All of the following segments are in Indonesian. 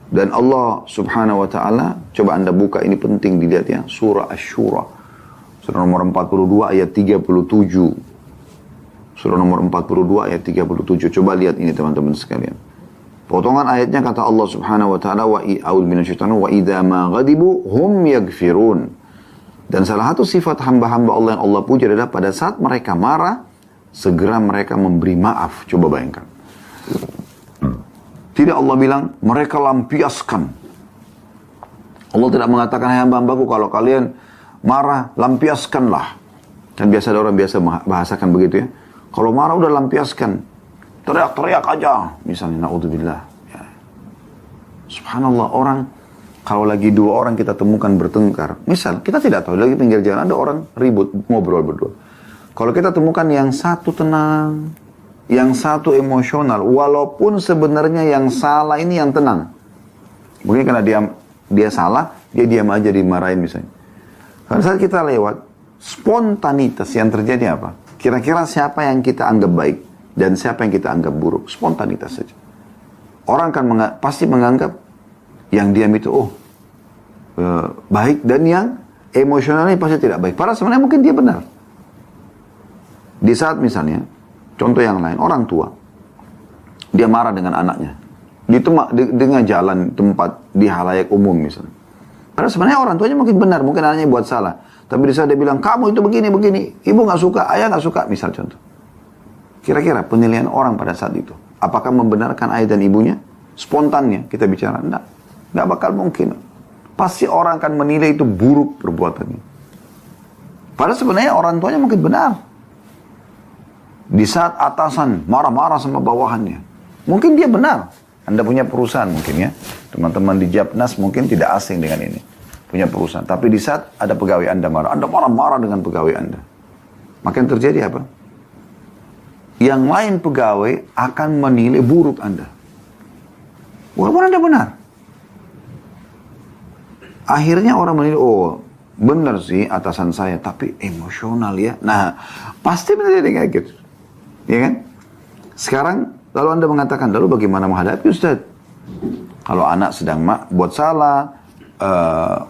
Dan Allah subhanahu wa ta'ala, coba anda buka, ini penting dilihat ya, surah Asy-Syura. Surah nomor 42 ayat 37. Surah nomor 42 ayat 37. Coba lihat ini teman-teman sekalian. Potongan ayatnya kata Allah subhanahu wa ta'ala, wa idza ma ghadibu hum yaghfirun. Dan salah satu sifat hamba-hamba Allah yang Allah puji adalah pada saat mereka marah, segera mereka memberi maaf. Coba bayangkan. Tidak Allah bilang, mereka lampiaskan. Allah tidak mengatakan, hai hamba-hambaku, kalau kalian marah, lampiaskanlah. Kan biasa ada orang biasa bahasakan begitu ya. Kalau marah udah lampiaskan. Teriak-teriak aja. Misalnya, na'udzubillah. Ya. Subhanallah, orang, kalau lagi dua orang kita temukan bertengkar. Misal, kita tidak tahu, lagi pinggir jalan, ada orang ribut, ngobrol berdua. Kalau kita temukan yang satu tenang, yang satu emosional, walaupun sebenarnya yang salah ini yang tenang. Mungkin karena dia salah, dia diam aja dimarahin misalnya. Pada saat kita lewat, spontanitas yang terjadi apa? Kira-kira siapa yang kita anggap baik dan siapa yang kita anggap buruk? Spontanitas saja. Orang kan pasti menganggap yang diam itu baik, dan yang emosionalnya pasti tidak baik. Padahal sebenarnya mungkin dia benar. Di saat misalnya, contoh yang lain, orang tua, dia marah dengan anaknya. Di dengan jalan tempat, di halayak umum misalnya. Karena sebenarnya orang tuanya mungkin benar, mungkin anaknya buat salah. Tapi di saat dia bilang, kamu itu begini, ibu gak suka, ayah gak suka, misal contoh. Kira-kira penilaian orang pada saat itu, apakah membenarkan ayah dan ibunya? Spontannya kita bicara, enggak bakal mungkin. Pasti orang akan menilai itu buruk perbuatannya. Padahal sebenarnya orang tuanya mungkin benar. Di saat atasan marah-marah sama bawahannya, mungkin dia benar. Anda punya perusahaan mungkin ya, teman-teman di Japnas mungkin tidak asing dengan ini, punya perusahaan. Tapi di saat ada pegawai Anda marah-marah dengan pegawai Anda, maka yang terjadi apa? Yang lain pegawai akan menilai buruk Anda, walaupun Anda benar. Akhirnya orang menilai, oh benar sih atasan saya, tapi emosional ya. Nah, pasti menjadi kayak gitu. Ya kan? Sekarang, lalu Anda mengatakan, lalu bagaimana menghadapi Ustaz? Kalau anak sedang buat salah,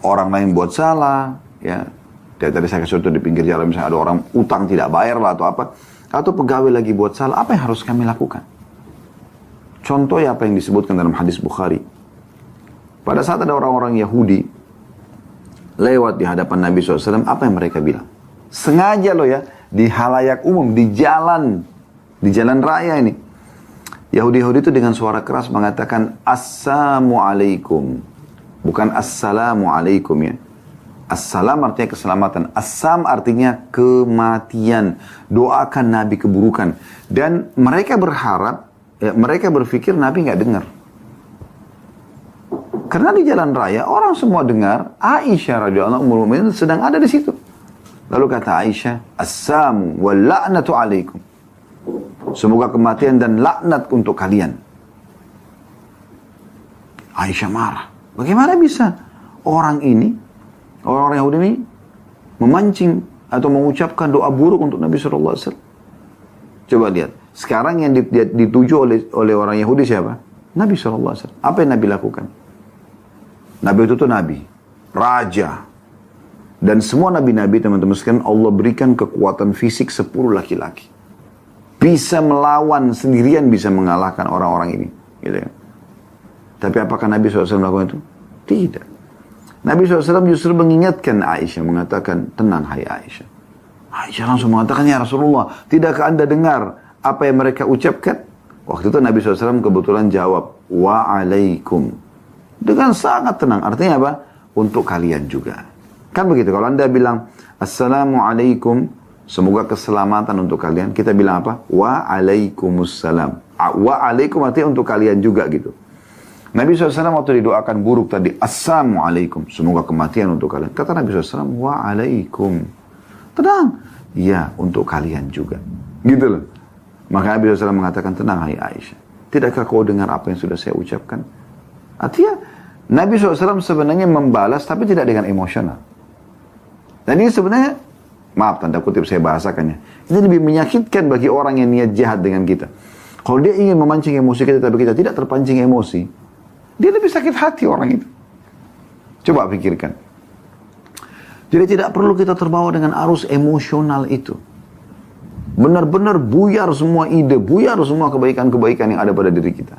orang lain buat salah, ya. Kayak tadi saya kasih contoh di pinggir jalan, misalnya ada orang utang tidak bayar lah atau apa. Atau pegawai lagi buat salah, apa yang harus kami lakukan? Contohnya apa yang disebutkan dalam hadis Bukhari. Pada saat ada orang-orang Yahudi lewat di hadapan Nabi SAW, apa yang mereka bilang? Sengaja loh ya, di halayak umum, di jalan raya ini. Yahudi-Yahudi itu dengan suara keras mengatakan, Assalamualaikum. Bukan Assalamualaikum ya. Assalam artinya keselamatan. Assam artinya kematian. Doakan Nabi keburukan. Dan mereka berharap, mereka berpikir Nabi nggak dengar. Karena di jalan raya orang semua dengar Aisyah radhiyallahu anha sedang ada di situ. Lalu kata Aisyah, Assamu wal la'natu alaikum. Semoga kematian dan laknat untuk kalian. Aisyah marah. Bagaimana bisa orang-orang Yahudi ini memancing atau mengucapkan doa buruk untuk Nabi SAW? Coba lihat. Sekarang yang dituju oleh orang Yahudi siapa? Nabi SAW. Apa yang Nabi lakukan? Nabi itu tuh Nabi. Raja. Dan semua Nabi-Nabi teman-teman sekalian Allah berikan kekuatan fisik 10 laki-laki. Bisa melawan sendirian, bisa mengalahkan orang-orang ini. Gitu ya. Tapi apakah Nabi SAW melakukan itu? Tidak. Nabi SAW justru mengingatkan Aisyah, mengatakan, tenang hai Aisyah. Aisyah langsung mengatakan, ya Rasulullah, tidakkah Anda dengar apa yang mereka ucapkan? Waktu itu Nabi SAW kebetulan jawab, wa'alaikum. Dengan sangat tenang. Artinya apa? Untuk kalian juga. Kan begitu. Kalau Anda bilang, Assalamualaikum, semoga keselamatan untuk kalian. Kita bilang apa? Wa'alaikumussalam. Wa'alaikum artinya untuk kalian juga gitu. Nabi SAW waktu didoakan buruk tadi, Assalamualaikum, semoga kematian untuk kalian. Kata Nabi SAW, wa'alaikum. Tenang. Ya, untuk kalian juga. Gitu loh. Maka Nabi SAW mengatakan, tenang hai Aisyah. Tidakkah kau dengar apa yang sudah saya ucapkan? Artinya, Nabi SAW sebenarnya membalas, tapi tidak dengan emosional. Dan ini sebenarnya, maaf tanda kutip saya bahasakannya, ini lebih menyakitkan bagi orang yang niat jahat dengan kita. Kalau dia ingin memancing emosi kita, tapi kita tidak terpancing emosi, dia lebih sakit hati orang itu. Coba pikirkan. Jadi tidak perlu kita terbawa dengan arus emosional itu. Benar-benar buyar semua ide, buyar semua kebaikan-kebaikan yang ada pada diri kita.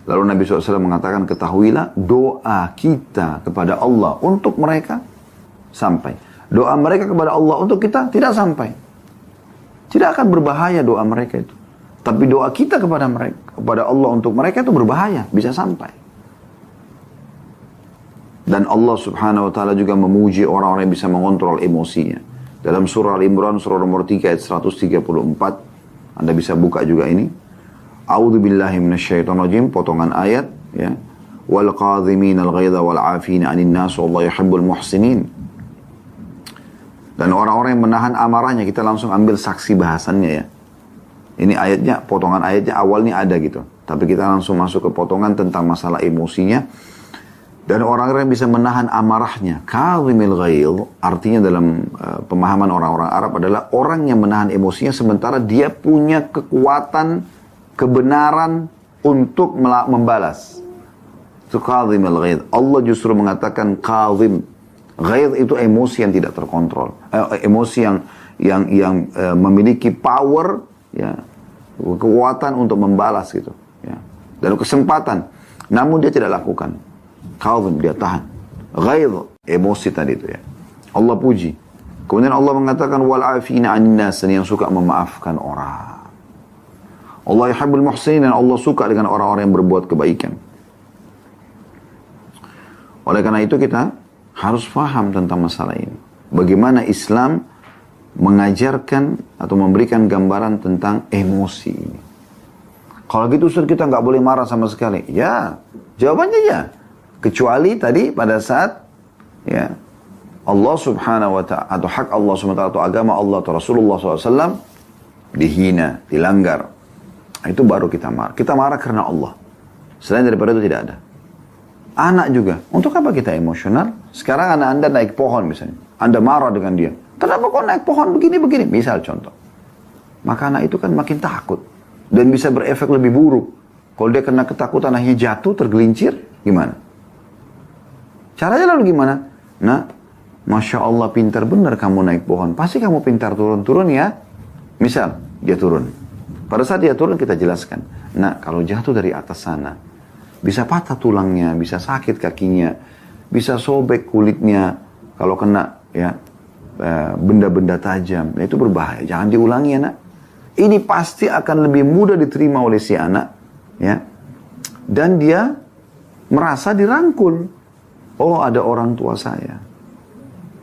Lalu Nabi SAW mengatakan, ketahuilah doa kita kepada Allah untuk mereka sampai. Doa mereka kepada Allah untuk kita tidak sampai. Tidak akan berbahaya doa mereka itu. Tapi doa kita kepada mereka, kepada Allah untuk mereka itu berbahaya, bisa sampai. Dan Allah Subhanahu wa taala juga memuji orang-orang yang bisa mengontrol emosinya. Dalam surah Al-Imran surah nomor 3 ayat 134, Anda bisa buka juga ini. A'udzu billahi minasyaitonir rajim, potongan ayat ya. Wal qadhiminal ghaidha wal 'afina 'anil nas wallahu yuhibbul muhsinin. Dan orang-orang yang menahan amarahnya, kita langsung ambil saksi bahasannya ya. Ini ayatnya, potongan ayatnya awalnya ada gitu. Tapi kita langsung masuk ke potongan tentang masalah emosinya. Dan orang-orang yang bisa menahan amarahnya. Kadhimil ghaidh, artinya dalam pemahaman orang-orang Arab adalah orang yang menahan emosinya sementara dia punya kekuatan, kebenaran untuk membalas. Itu kadhimil ghaidh. Allah justru mengatakan kadhim. Ghaidh itu emosi yang tidak terkontrol. Emosi yang memiliki power, ya, kekuatan untuk membalas gitu. Ya. Dan kesempatan. Namun dia tidak lakukan. Kadhim, dia tahan. Ghaidh, emosi tadi itu ya. Allah puji. Kemudian Allah mengatakan wal afina 'anil nas, yang suka memaafkan orang. Allah yuhibbul muhsinin, dan Allah suka dengan orang-orang yang berbuat kebaikan. Oleh karena itu kita harus paham tentang masalah ini. Bagaimana Islam mengajarkan atau memberikan gambaran tentang emosi ini. Kalau gitu Ustaz, kita nggak boleh marah sama sekali. Ya, jawabannya ya. Kecuali tadi pada saat ya Allah Subhanahu wa ta'ala atau hak Allah Subhanahu wa ta'ala atau agama Allah atau Rasulullah SAW dihina, dilanggar. Itu baru kita marah. Kita marah karena Allah. Selain daripada itu tidak ada. Anak juga. Untuk apa kita emosional? Sekarang anak Anda naik pohon misalnya. Anda marah dengan dia. Kenapa kok naik pohon begini-begini? Misal contoh. Maka anak itu kan makin takut. Dan bisa berefek lebih buruk. Kalau dia kena ketakutan akhirnya jatuh, tergelincir, gimana? Caranya lalu gimana? Nah, Masya Allah pintar benar kamu naik pohon. Pasti kamu pintar turun-turun ya. Misal, dia turun. Pada saat dia turun kita jelaskan. Nah, kalau jatuh dari atas sana, bisa patah tulangnya, bisa sakit kakinya, bisa sobek kulitnya. Kalau kena ya benda-benda tajam, itu berbahaya. Jangan diulangi ya nak. Ini pasti akan lebih mudah diterima oleh si anak. Ya. Dan dia merasa dirangkul. Oh, ada orang tua saya.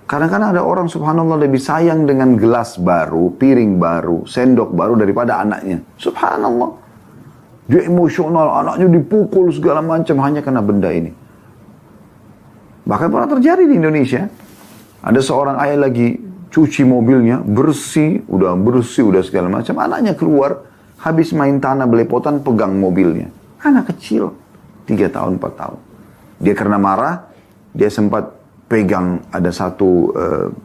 Kadang-kadang ada orang subhanallah lebih sayang dengan gelas baru, piring baru, sendok baru daripada anaknya. Subhanallah. Dia emosional, anaknya dipukul segala macam hanya karena benda ini. Bahkan pernah terjadi di Indonesia. Ada seorang ayah lagi cuci mobilnya, bersih, udah segala macam. Anaknya keluar, habis main tanah belepotan, pegang mobilnya. Anak kecil, 3 tahun, 4 tahun. Dia karena marah, dia sempat pegang ada satu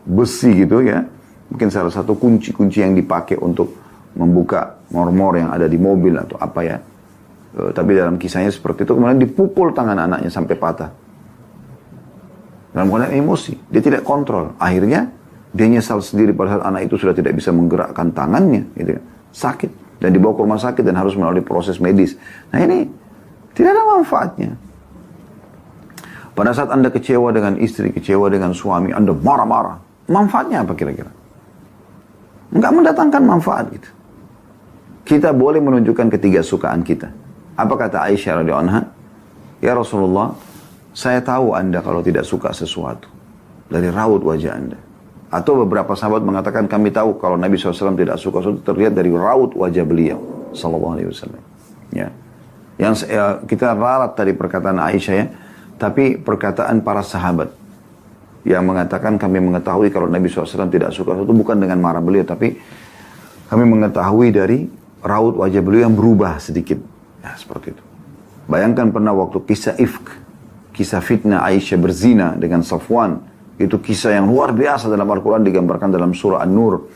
besi gitu ya. Mungkin salah satu kunci-kunci yang dipakai untuk membuka mor-mor yang ada di mobil atau apa ya. Tapi dalam kisahnya seperti itu, kemudian dipukul tangan anaknya sampai patah. Dalam keadaan emosi, dia tidak kontrol. Akhirnya dia nyesal sendiri pada saat anak itu sudah tidak bisa menggerakkan tangannya, gitu ya. Sakit dan dibawa ke rumah sakit dan harus melalui proses medis. Nah ini tidak ada manfaatnya. Pada saat Anda kecewa dengan istri, kecewa dengan suami, Anda marah-marah. Manfaatnya apa kira-kira? Enggak mendatangkan manfaat gitu. Kita boleh menunjukkan ketiga sukaan kita. Apa kata Aisyah radhiyallahu anha? Ya Rasulullah, saya tahu Anda kalau tidak suka sesuatu dari raut wajah Anda. Atau beberapa sahabat mengatakan kami tahu kalau Nabi SAW tidak suka sesuatu terlihat dari raut wajah beliau sallallahu alaihi wasallam. Ya. Yang kita ralat tadi perkataan Aisyah ya. Tapi perkataan para sahabat yang mengatakan kami mengetahui kalau Nabi SAW tidak suka sesuatu bukan dengan marah beliau, tapi kami mengetahui dari raut wajah beliau yang berubah sedikit. Ya, seperti itu. Bayangkan pernah waktu kisah ifk, kisah fitnah Aisyah berzina dengan Safwan. Itu kisah yang luar biasa dalam Al-Quran digambarkan dalam surah An-Nur.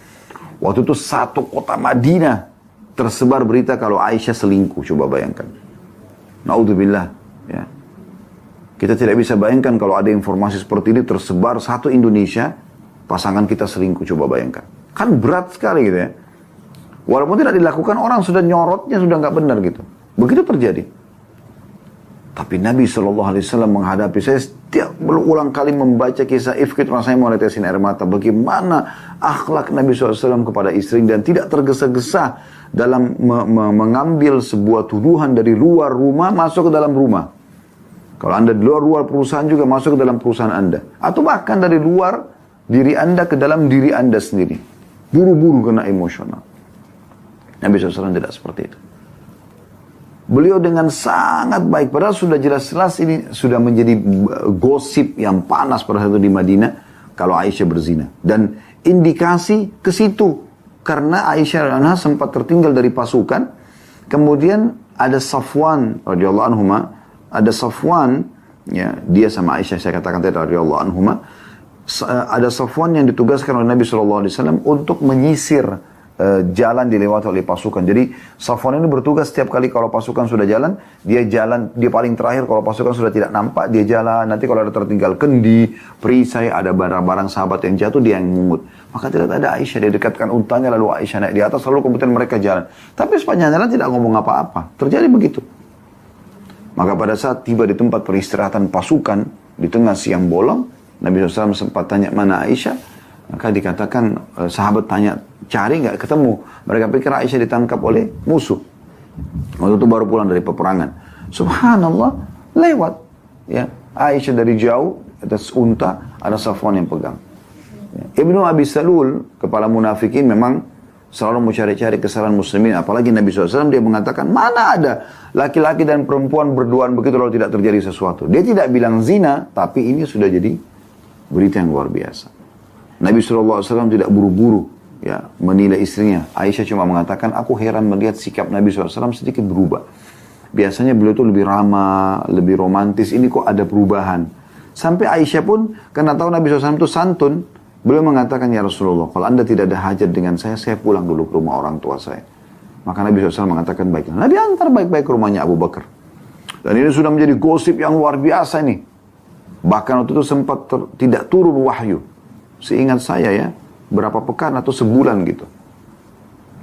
Waktu itu satu kota Madinah tersebar berita kalau Aisyah selingkuh, coba bayangkan. Naudzubillah, ya. Kita tidak bisa bayangkan kalau ada informasi seperti ini tersebar satu Indonesia, pasangan kita selingkuh, coba bayangkan. Kan berat sekali gitu ya. Walaupun tidak dilakukan, orang sudah nyorotnya, sudah nggak benar gitu. Begitu terjadi. Tapi Nabi SAW menghadapi, saya setiap berulang kali membaca kisah ifk, rasanya mau netesin air mata. Bagaimana akhlak Nabi SAW kepada istri dan tidak tergesa-gesa dalam mengambil sebuah tuduhan dari luar rumah masuk ke dalam rumah. Kalau Anda di luar perusahaan juga masuk ke dalam perusahaan Anda. Atau bahkan dari luar diri Anda ke dalam diri Anda sendiri. Buru-buru kena emosional. Nabi SAW tidak seperti itu. Beliau dengan sangat baik. Padahal sudah jelas-jelas ini sudah menjadi gosip yang panas pada saat itu di Madinah. Kalau Aisyah berzina. Dan indikasi ke situ. Karena Aisyah sempat tertinggal dari pasukan. Kemudian ada Safwan radhiyallahu anhu. Ada Safwan, ya, dia sama Aisyah, saya katakan tadi radhiyallahu anhuma, ada Safwan yang ditugaskan oleh Nabi SAW untuk menyisir jalan dilewati oleh pasukan. Jadi Safwan ini bertugas setiap kali kalau pasukan sudah jalan, dia paling terakhir. Kalau pasukan sudah tidak nampak, dia jalan. Nanti kalau ada tertinggal kendi, perisai, ada barang-barang sahabat yang jatuh, dia yang mungut. Maka tidak ada Aisyah, dia dekatkan untanya, lalu Aisyah naik di atas, lalu kemudian mereka jalan. Tapi sepanjang jalan tidak ngomong apa-apa. Terjadi begitu. Maka pada saat tiba di tempat peristirahatan pasukan, di tengah siang bolong, Nabi SAW sempat tanya, mana Aisyah? Maka dikatakan, sahabat tanya, cari nggak ketemu. Mereka pikir Aisyah ditangkap oleh musuh. Waktu itu baru pulang dari peperangan. Subhanallah, lewat. Ya, Aisyah dari jauh, atas unta, ada Safwan yang pegang. Ya. Ibnu Abi Salul, kepala munafikin, memang selalu mencari-cari kesalahan muslimin. Apalagi Nabi SAW, dia mengatakan, mana ada laki-laki dan perempuan berduaan begitu lalu tidak terjadi sesuatu. Dia tidak bilang zina, tapi ini sudah jadi berita yang luar biasa. Nabi SAW tidak buru-buru ya menilai istrinya. Aisyah cuma mengatakan, aku heran melihat sikap Nabi SAW sedikit berubah. Biasanya beliau itu lebih ramah, lebih romantis. Ini kok ada perubahan. Sampai Aisyah pun, karena tahu Nabi SAW itu santun, beliau mengatakan, ya Rasulullah, kalau Anda tidak ada hajat dengan saya pulang dulu ke rumah orang tua saya. Maka Nabi SAW mengatakan, baiklah. Nabi antar baik-baik ke rumahnya Abu Bakar. Dan ini sudah menjadi gosip yang luar biasa ini. Bahkan waktu itu sempat tidak turun wahyu. Seingat saya ya, berapa pekan atau sebulan gitu.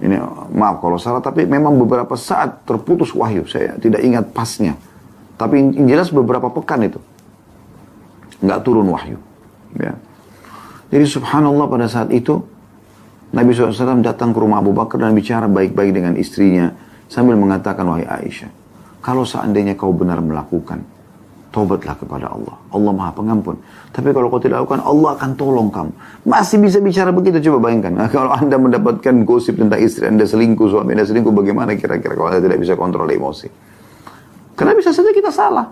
Ini maaf kalau salah, tapi memang beberapa saat terputus wahyu. Saya tidak ingat pasnya. Tapi yang jelas beberapa pekan itu. Nggak turun wahyu. Ya. Jadi subhanallah pada saat itu, Nabi SAW datang ke rumah Abu Bakar dan bicara baik-baik dengan istrinya. Sambil mengatakan, wahai Aisyah, kalau seandainya kau benar melakukan, taubatlah kepada Allah. Allah Maha Pengampun. Tapi kalau kau tidak lakukan, Allah akan tolong kamu. Masih bisa bicara begitu, coba bayangkan. Nah, kalau Anda mendapatkan gosip tentang istri Anda selingkuh, suami Anda selingkuh, bagaimana kira-kira kalau Anda tidak bisa kontrol emosi? Karena bisa saja kita salah.